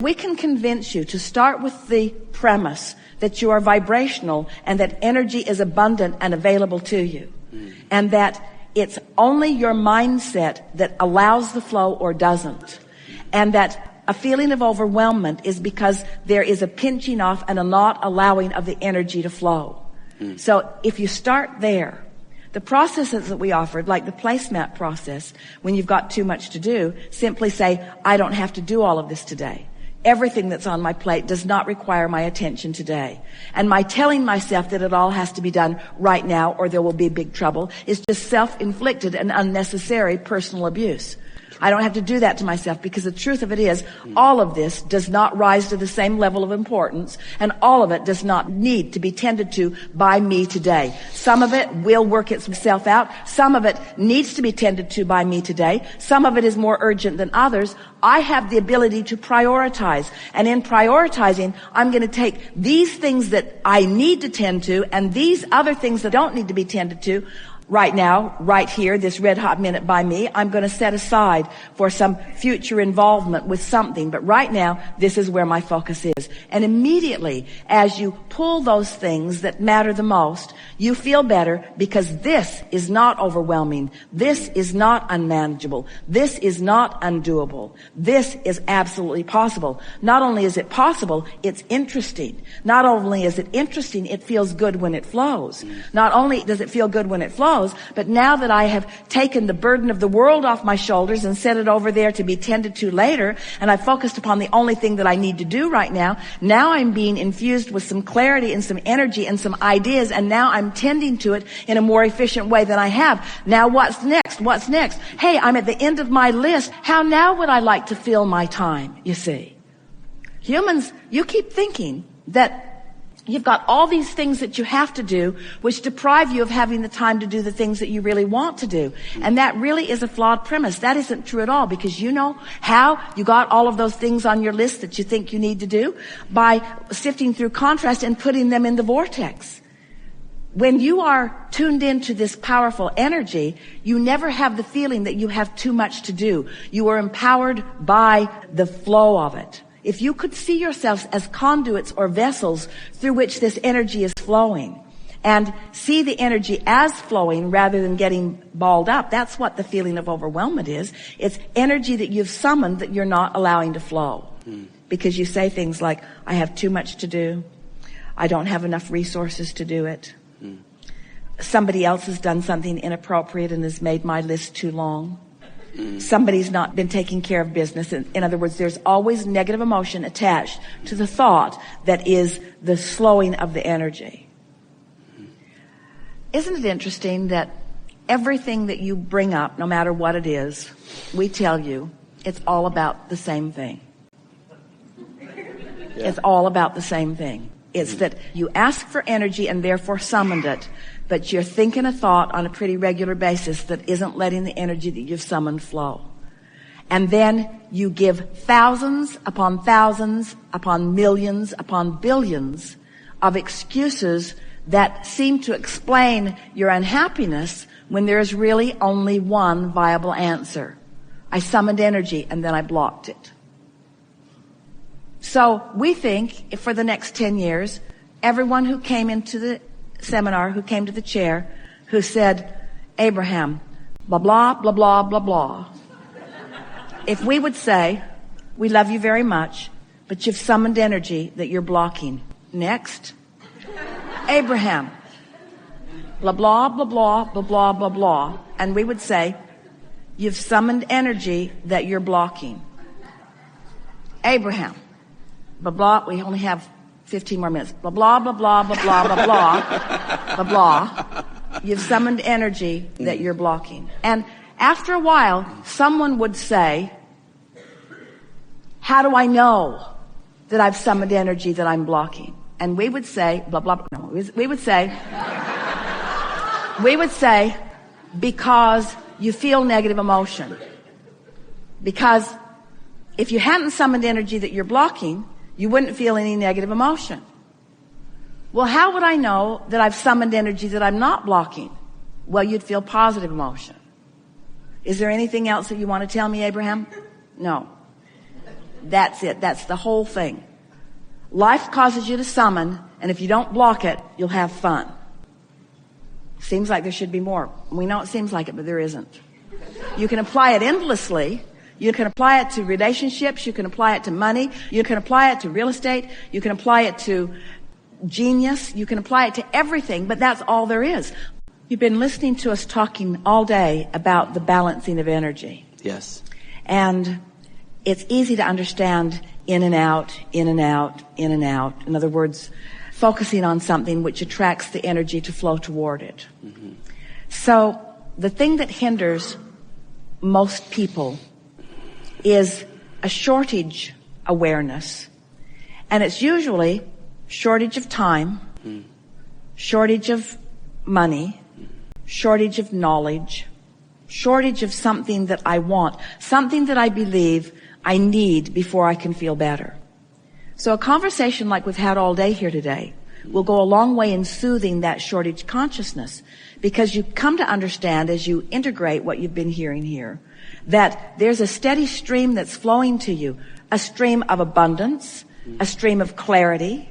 We can convince you to start with the premise that you are vibrational and that energy is abundant and available to you. And that it's only your mindset that allows the flow or doesn't. And that a feeling of overwhelmment is because there is a pinching off and a not allowing of the energy to flow. So if you start there, the processes that we offered, like the placemat process, when you've got too much to do, simply say, I don't have to do all of this today. Everything that's on my plate does not require my attention today. And my telling myself that it all has to be done right now or there will be big trouble is just self-inflicted and unnecessary personal abuse. I don't have to do that to myself, because the truth of it is all of this does not rise to the same level of importance, and all of it does not need to be tended to by me today. Some of it will work itself out. Some of it needs to be tended to by me today. Some of it is more urgent than others. I have the ability to prioritize, and in prioritizing, I'm going to take these things that I need to tend to and these other things that don't need to be tended to right now, right here, this red hot minute by me, I'm going to set aside for some future involvement with something. But right now, this is where my focus is. And immediately, as you pull those things that matter the most, you feel better, because this is not overwhelming. This is not unmanageable. This is not undoable. This is absolutely possible. Not only is it possible, it's interesting. Not only is it interesting, it feels good when it flows. Not only does it feel good when it flows, but now that I have taken the burden of the world off my shoulders and set it over there to be tended to later, and I've focused upon the only thing that I need to do right now, now I'm being infused with some clarity and some energy and some ideas, and now I'm tending to it in a more efficient way than I have. Now what's next? What's next? Hey, I'm at the end of my list. How now would I like to fill my time? You see, humans, you keep thinking that you've got all these things that you have to do, which deprive you of having the time to do the things that you really want to do. And that really is a flawed premise. That isn't true at all, because you know how you got all of those things on your list that you think you need to do? By sifting through contrast and putting them in the vortex. When you are tuned into this powerful energy, you never have the feeling that you have too much to do. You are empowered by the flow of it. If you could see yourselves as conduits or vessels through which this energy is flowing, and see the energy as flowing rather than getting balled up, that's what the feeling of overwhelmment is. It's energy that you've summoned that you're not allowing to flow. Because you say things like, I have too much to do. I don't have enough resources to do it. Somebody else has done something inappropriate and has made my list too long. Somebody's not been taking care of business. In other words, there's always negative emotion attached to the thought that is the slowing of the energy. Isn't it interesting that everything that you bring up, no matter what it is, we tell you it's all about the same thing. It's all about the same thing. It's that you ask for energy and therefore summoned it, but you're thinking a thought on a pretty regular basis that isn't letting the energy that you've summoned flow. And then you give thousands upon millions upon billions of excuses that seem to explain your unhappiness when there's really only one viable answer. I summoned energy and then I blocked it. So we think for the next 10 years, everyone who came into the seminar, who came to the chair, who said, Abraham, blah, blah, blah, blah, blah, blah. If we would say, we love you very much, but you've summoned energy that you're blocking. Next. Abraham, blah, blah, blah, blah, blah, blah, blah, blah. And we would say, you've summoned energy that you're blocking. Abraham, blah, blah, we only have 15 more minutes. Blah, blah, blah, blah, blah, blah, blah, blah, blah, blah. You've summoned energy that you're blocking. And after a while, someone would say, how do I know that I've summoned energy that I'm blocking? And we would say, blah, blah, blah. No, we would say, because you feel negative emotion. Because if you hadn't summoned energy that you're blocking, you wouldn't feel any negative emotion. Well, how would I know that I've summoned energy that I'm not blocking? Well, you'd feel positive emotion. Is there anything else that you want to tell me, Abraham? No. that's it. That's the whole thing. Life causes you to summon, and if you don't block it, you'll have fun. Seems like there should be more. We know it seems like it, but there isn't. You can apply it endlessly. You can apply it to relationships. You can apply it to money. You can apply it to real estate. You can apply it to genius. You can apply it to everything, but that's all there is. You've been listening to us talking all day about the balancing of energy. Yes. And it's easy to understand in and out, in and out, in and out. In other words, focusing on something which attracts the energy to flow toward it. Mm-hmm. So the thing that hinders most people is a shortage awareness. And it's usually shortage of time, shortage of money, shortage of knowledge, shortage of something that I want, something that I believe I need before I can feel better. So a conversation like we've had all day here today will go a long way in soothing that shortage consciousness, because you come to understand as you integrate what you've been hearing here that there's a steady stream that's flowing to you, a stream of abundance, a stream of clarity,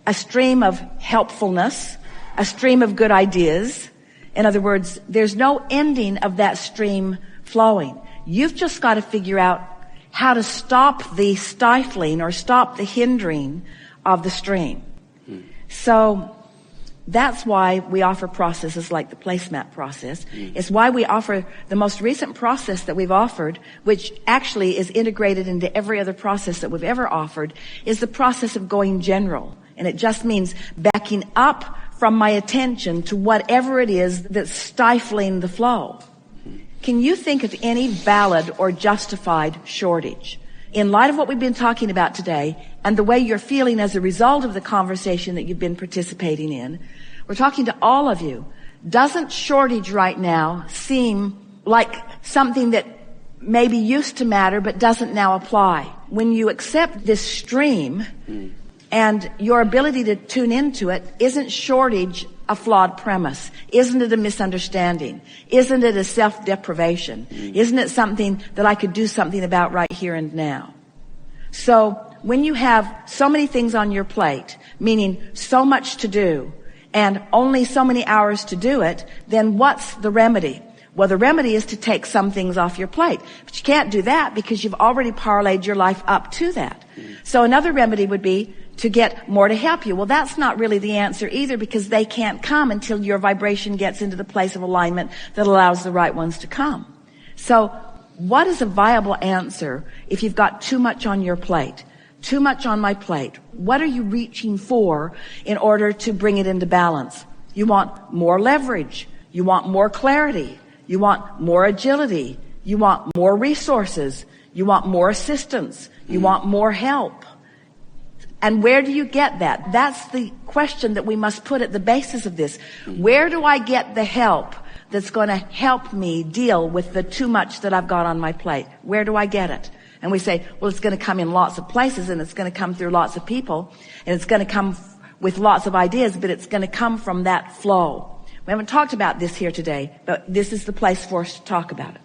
a stream of helpfulness, a stream of good ideas. In other words, there's no ending of that stream flowing. You've just got to figure out how to stop the stifling or stop the hindering of the stream. So that's why we offer processes like the placemat process. It's why we offer the most recent process that we've offered, which actually is integrated into every other process that we've ever offered, is the process of going general. And it just means backing up from my attention to whatever it is that's stifling the flow. Can you think of any valid or justified shortage? In light of what we've been talking about today and the way you're feeling as a result of the conversation that you've been participating in, we're talking to all of you. Doesn't shortage right now seem like something that maybe used to matter but doesn't now apply? When you accept this stream and your ability to tune into it, isn't shortage a flawed premise? Isn't it a misunderstanding? Isn't it a self-deprivation? Isn't it something that I could do something about right here and now? So when you have so many things on your plate, meaning so much to do, and only so many hours to do it, then what's the remedy? Well, the remedy is to take some things off your plate. But you can't do that because you've already parlayed your life up to that. So another remedy would be to get more to help you. Well, that's not really the answer either, because they can't come until your vibration gets into the place of alignment that allows the right ones to come. So what is a viable answer if you've got too much on your plate? Too much on my plate. What are you reaching for in order to bring it into balance? You want more leverage. You want more clarity. You want more agility. You want more resources. You want more assistance. You want more help. And where do you get that? That's the question that we must put at the basis of this. Where do I get the help that's going to help me deal with the too much that I've got on my plate? Where do I get it? And we say, well, it's going to come in lots of places, and it's going to come through lots of people, and it's going to come with lots of ideas, but it's going to come from that flow. We haven't talked about this here today, but this is the place for us to talk about it.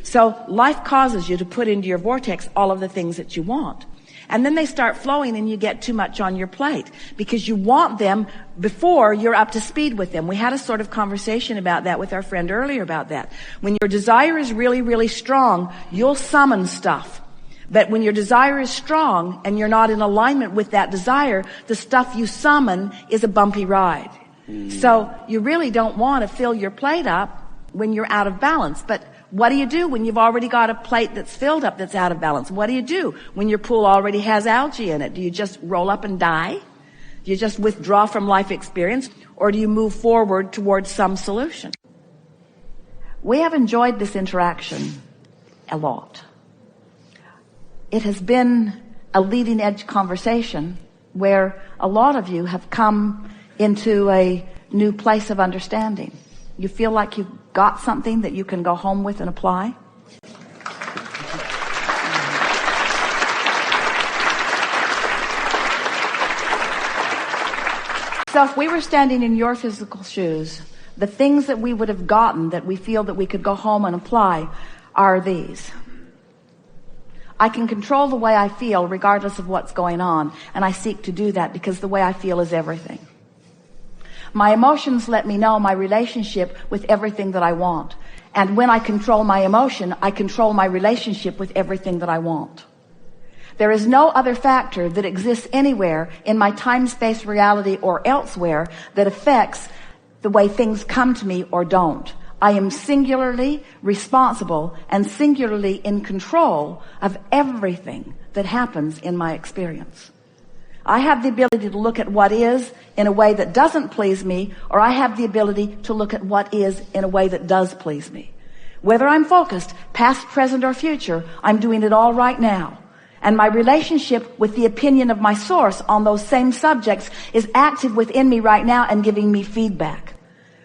So life causes you to put into your vortex all of the things that you want. And then they start flowing and you get too much on your plate because you want them before you're up to speed with them. We had a sort of conversation about that with our friend earlier about that. When your desire is really, really strong, you'll summon stuff. But when your desire is strong and you're not in alignment with that desire, the stuff you summon is a bumpy ride. So you really don't want to fill your plate up when you're out of balance. But what do you do when you've already got a plate that's filled up that's out of balance? What do you do when your pool already has algae in it? Do you just roll up and die? Do you just withdraw from life experience? Or do you move forward towards some solution? We have enjoyed this interaction a lot. It has been a leading edge conversation where a lot of you have come into a new place of understanding. You feel like you've got something that you can go home with and apply? So if we were standing in your physical shoes, the things that we would have gotten that we feel that we could go home and apply are these. I can control the way I feel regardless of what's going on, and I seek to do that because the way I feel is everything. My emotions let me know my relationship with everything that I want. And when I control my emotion, I control my relationship with everything that I want. There is no other factor that exists anywhere in my time-space reality or elsewhere that affects the way things come to me or don't. I am singularly responsible and singularly in control of everything that happens in my experience. I have the ability to look at what is in a way that doesn't please me, or I have the ability to look at what is in a way that does please me. Whether I'm focused, past, present, or future, I'm doing it all right now. And my relationship with the opinion of my source on those same subjects is active within me right now and giving me feedback.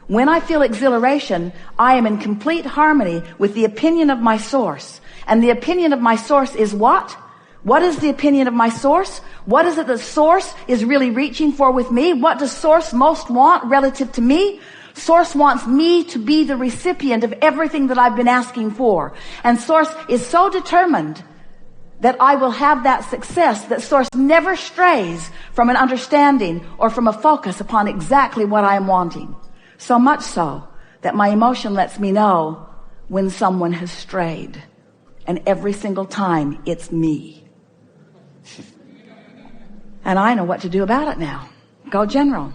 When I feel exhilaration, I am in complete harmony with the opinion of my source. And the opinion of my source is what? What is the opinion of my source? What is it that source is really reaching for with me? What does source most want relative to me? Source wants me to be the recipient of everything that I've been asking for. And source is so determined that I will have that success, that source never strays from an understanding or from a focus upon exactly what I am wanting. So much so that my emotion lets me know when someone has strayed. And every single time it's me. And I know what to do about it now. Go general.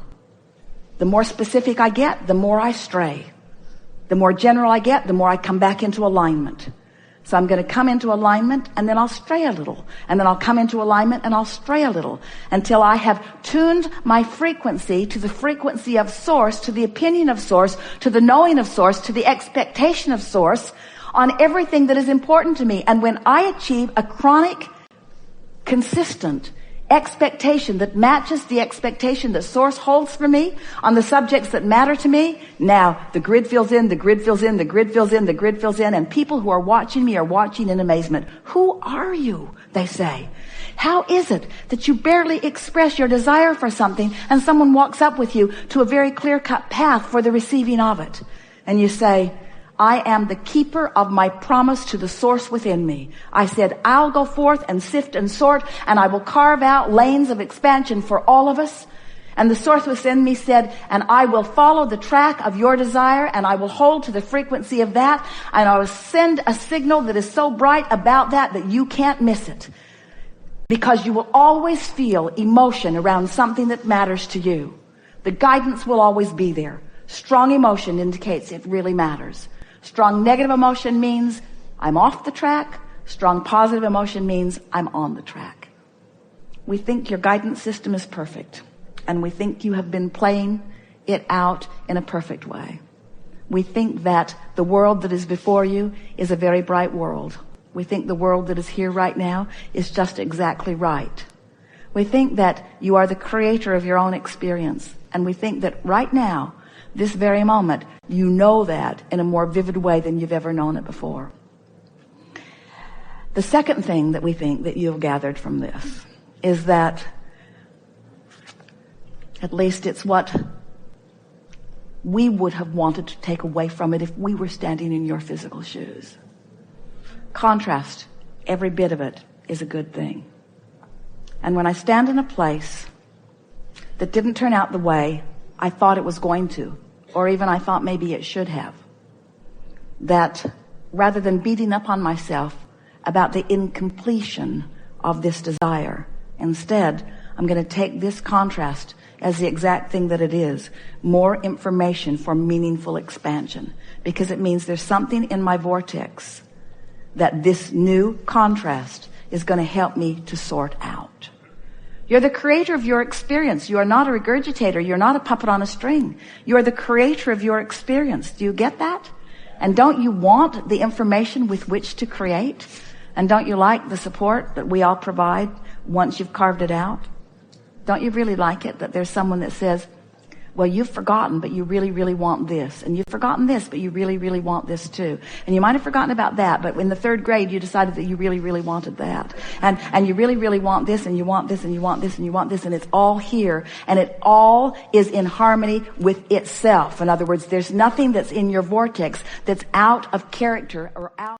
The more specific I get, the more I stray. The more general I get, the more I come back into alignment. So I'm going to come into alignment and then I'll stray a little. And then I'll come into alignment and I'll stray a little until I have tuned my frequency to the frequency of source, to the opinion of source, to the knowing of source, to the expectation of source on everything that is important to me. And when I achieve a chronic, consistent expectation that matches the expectation that source holds for me on the subjects that matter to me, now the grid fills in, the grid fills in, the grid fills in, the grid fills in, and people who are watching me are watching in amazement. Who are you? They say. How is it that you barely express your desire for something and someone walks up with you to a very clear-cut path for the receiving of it? And you say, I am the keeper of my promise to the source within me. I said, I'll go forth and sift and sort, and I will carve out lanes of expansion for all of us. And the source within me said, and I will follow the track of your desire, and I will hold to the frequency of that, and I will send a signal that is so bright about that that you can't miss it. Because you will always feel emotion around something that matters to you. The guidance will always be there. Strong emotion indicates it really matters. Strong negative emotion means I'm off the track. Strong positive emotion means I'm on the track. We think your guidance system is perfect, and we think you have been playing it out in a perfect way. We think that the world that is before you is a very bright world. We think the world that is here right now is just exactly right. We think that you are the creator of your own experience, and we think that right now, this very moment, you know that in a more vivid way than you've ever known it before. The second thing that we think that you've gathered from this is that, at least it's what we would have wanted to take away from it if we were standing in your physical shoes. Contrast, every bit of it, is a good thing. And when I stand in a place that didn't turn out the way I thought it was going to, or even I thought maybe it should have, that rather than beating up on myself about the incompletion of this desire, instead, I'm going to take this contrast as the exact thing that it is, more information for meaningful expansion, because it means there's something in my vortex that this new contrast is going to help me to sort out. You're the creator of your experience. You are not a regurgitator. You're not a puppet on a string. You are the creator of your experience. Do you get that? And don't you want the information with which to create? And don't you like the support that we all provide once you've carved it out? Don't you really like it that there's someone that says, well, you've forgotten, but you really, really want this. And you've forgotten this, but you really, really want this too. And you might have forgotten about that, but in the third grade, you decided that you really, really wanted that. And you really, really want this, and you want this, and you want this, and you want this, and it's all here. And it all is in harmony with itself. In other words, there's nothing that's in your vortex that's out of character or out